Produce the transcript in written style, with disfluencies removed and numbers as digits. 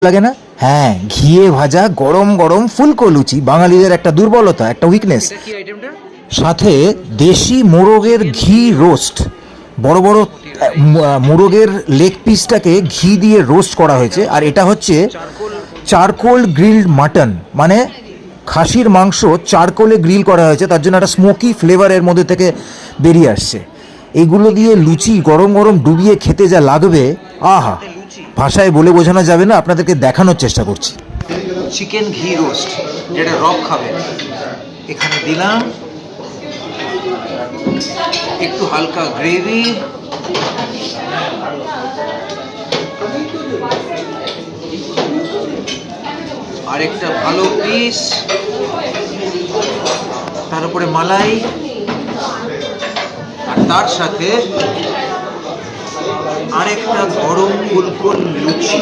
লাগে না? হ্যাঁ, ঘিয়ে ভাজা গরম গরম ফুলকো লুচি বাঙালিদের একটা দুর্বলতা, একটা উইকনেস। এটা কি আইটেমটা? সাথে দেশি মোরগের ঘি রোস্ট, বড় বড় মোরগের লেগ পিসটাকে ঘি দিয়ে রোস্ট করা হয়েছে। আর এটা হচ্ছে চারকোল। চারকোল গ্রিলড মাটন, মানে খাসির মাংস চারকোলে গ্রিল করা হয়েছে, তার জন্য একটা স্মোকি ফ্লেভারের মধ্যে থেকে বেরিয়ে আসছে। এইগুলো দিয়ে লুচি গরম গরম ডুবিয়ে খেতে যা লাগবে, আহা, লুচি, ভাষায় বলে বোঝানো যাবে না, আপনাদেরকে দেখানোর চেষ্টা করছি। চিকেন ঘি রোস্ট, যেটা রক খাবে, এখানে দিলাম একটু হালকা গ্রেভি, আর একটা ভালো পিস, তার উপরে মালাই, আর তার সাথে আরেকটা গরম ফুলকো লুচি।